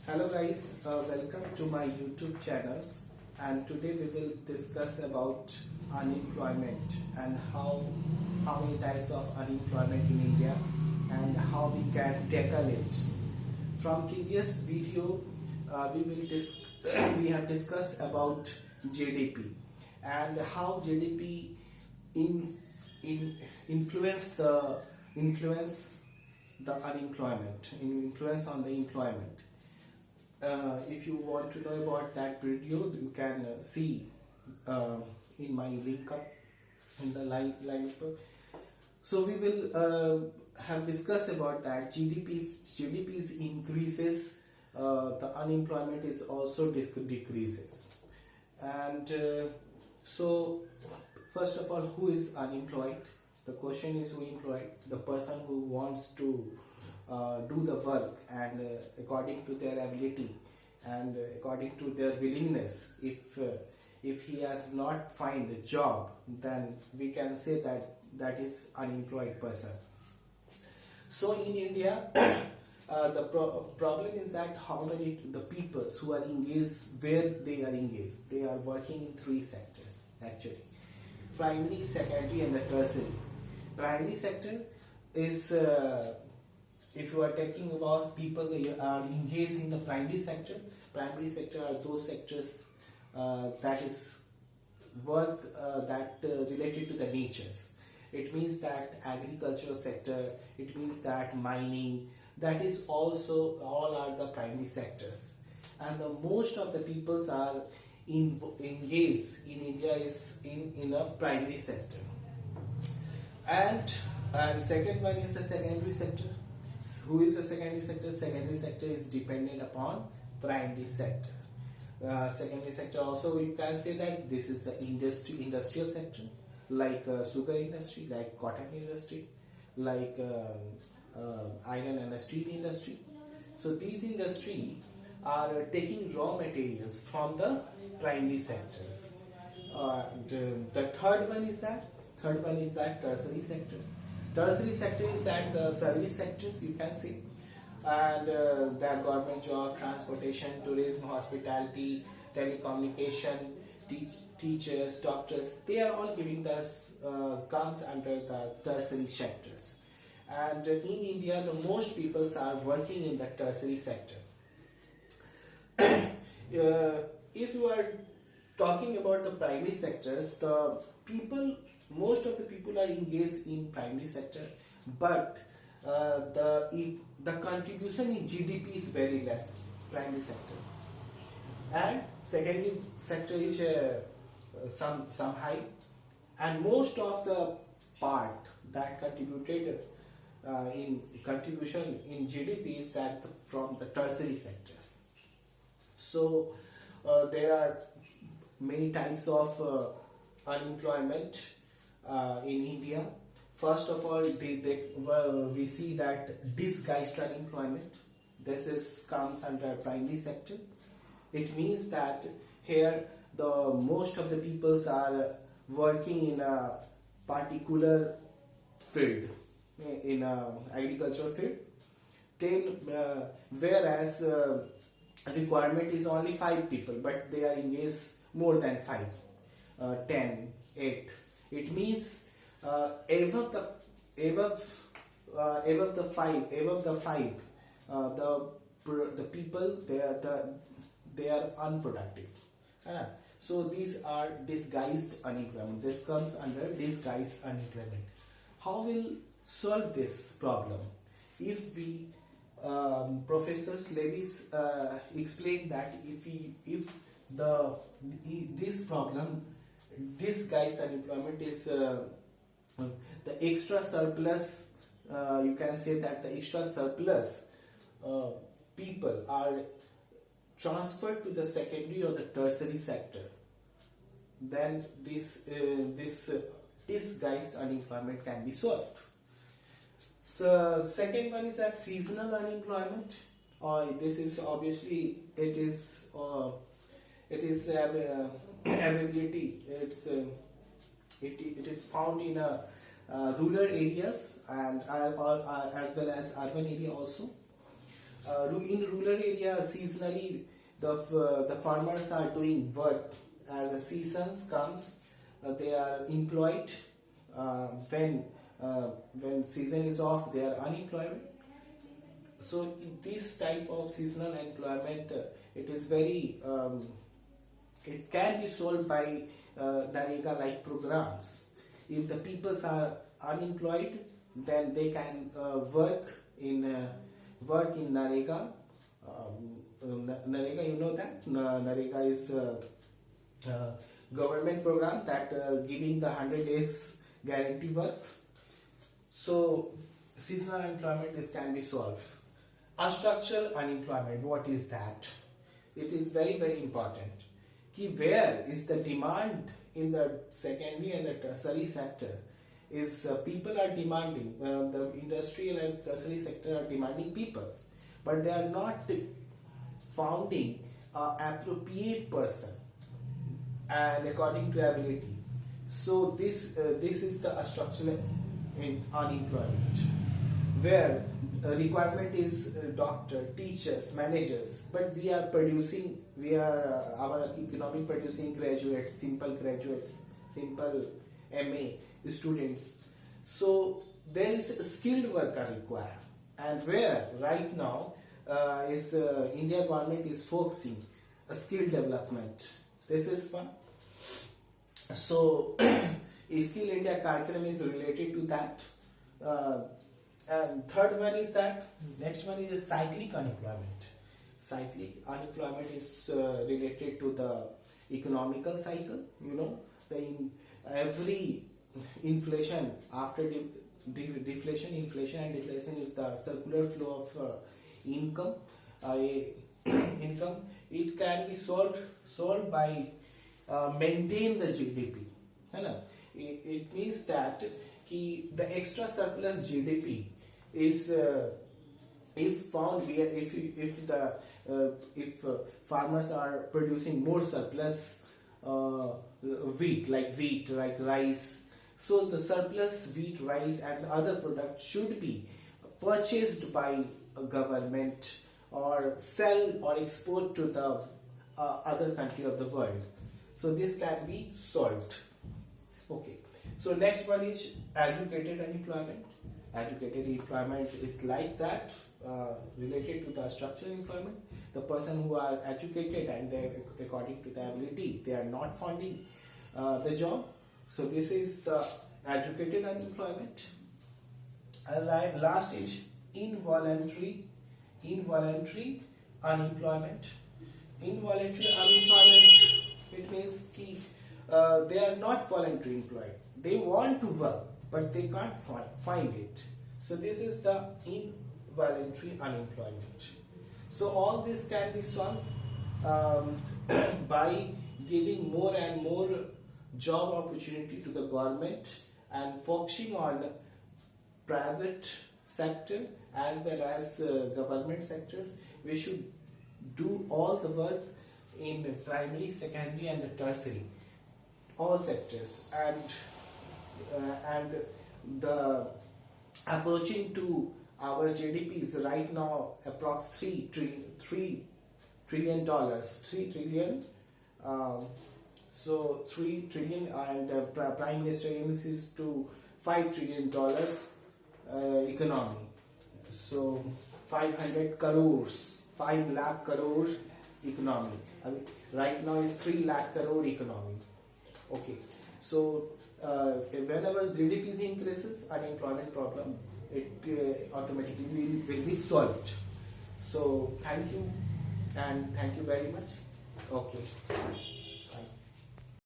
Hello guys, welcome to my YouTube channels, and today we will discuss about unemployment and how many types of unemployment in India and how we can tackle it. From previous video we have discussed about GDP and how GDP influence the unemployment, influence on the employment. If you want to know about that video, you can see in my link up in the line. So we will have discussed about that. GDP increases, the unemployment is also decreases. And so first of all, who is unemployed? The question is, who employed? The person who wants to do the work and according to their ability and according to their willingness. If he has not find a job, then we can say that is unemployed person. So in India, the problem is that how many the people who are engaged, where they are engaged, they are working in three sectors actually: primary, secondary, and the tertiary. Primary sector is if you are talking about people that are engaged in the primary sector are those sectors that is work that related to the natures. It means that agricultural sector, it means that mining, that is also all are the primary sectors. And the most of the peoples are engaged in India is in a primary sector. And second one is the secondary sector. Who is the secondary sector? Secondary sector is dependent upon primary sector. Secondary sector also, you can say that this is the industrial sector, like sugar industry, like cotton industry, like iron and steel industry. So these industry are taking raw materials from the primary sectors. The third one is that tertiary sector. Tertiary sector is that the service sectors, you can see, and the government job, transportation, tourism, hospitality, telecommunication, teachers, doctors, they are all giving this comes under the tertiary sectors. And in India, the most people are working in the tertiary sector. If you are talking about the primary sectors, most of the people are engaged in primary sector, but the contribution in GDP is very less, primary sector, and secondary sector is some high, and most of the part that contributed in contribution in GDP is that from the tertiary sectors. So there are many types of unemployment in India. First of all, we see that disguised unemployment. This comes under primary sector. It means that here the most of the peoples are working in a particular field, in a agricultural field, whereas requirement is only 5 people, but they are engaged more than 5, 10, 8. It means above the five, the people they are unproductive. So these are disguised unemployment. This comes under disguised unemployment. How will solve this problem? If we Professor Levis explained that if this problem, disguised unemployment, is the extra surplus, you can say that the extra surplus people are transferred to the secondary or the tertiary sector, then this disguised unemployment can be solved. So second one is that seasonal unemployment. This is obviously it is availability. It is found in rural areas and as well as urban area also. In rural area, seasonally, the farmers are doing work. As the seasons comes, they are employed. When season is off, they are unemployed. So this type of seasonal employment, it is very it can be solved by Narega like programs. If the peoples are unemployed, then they can work in Narega. Narega, you know that Narega is government program that giving the 100 days guarantee work. So seasonal employment can be solved. Structural unemployment, what is that? It is very very important. Where is the demand in the secondary and the tertiary sector? Is people are demanding, the industrial and tertiary sector are demanding peoples, but they are not founding appropriate person and according to ability. So this is the structural unemployment, where requirement is doctor, teachers, managers, but our economy producing graduates, simple MA students. So there is a skilled worker required, and where right now is India government is focusing a skill development. This is one. So Skill India curriculum is related to that. And third one is that, next one is cyclic unemployment. Cyclic unemployment is related to the economical cycle. You know, every inflation, after deflation, inflation and deflation is the circular flow of income. Income, it can be solved by maintain the GDP. It means that the extra surplus GDP is if farmers are producing more surplus wheat like rice, so the surplus wheat, rice and other products should be purchased by a government or sell or export to the other country of the world. So this can be solved. Okay. So next one is educated unemployment. Educated employment is like that, related to the structural employment. The person who are educated and they, according to the ability, they are not finding the job. So this is the educated unemployment. Last is involuntary unemployment. Involuntary unemployment, it means they are not voluntarily employed. They want to work, but they can't find it. So this is the involuntary unemployment. So all this can be solved by giving more and more job opportunity to the government and focusing on private sector as well as government sectors. We should do all the work in primary, secondary and the tertiary, all sectors, and the approaching to our GDP is right now approx $3 trillion. So 3 trillion, and Prime Minister aims is to $5 trillion economy. So 500 crores, 5 lakh crore economy. Right now is 3 lakh crore economy. Okay. So whenever GDP increases, unemployment problem, it automatically will be solved. So thank you, and thank you very much. Okay.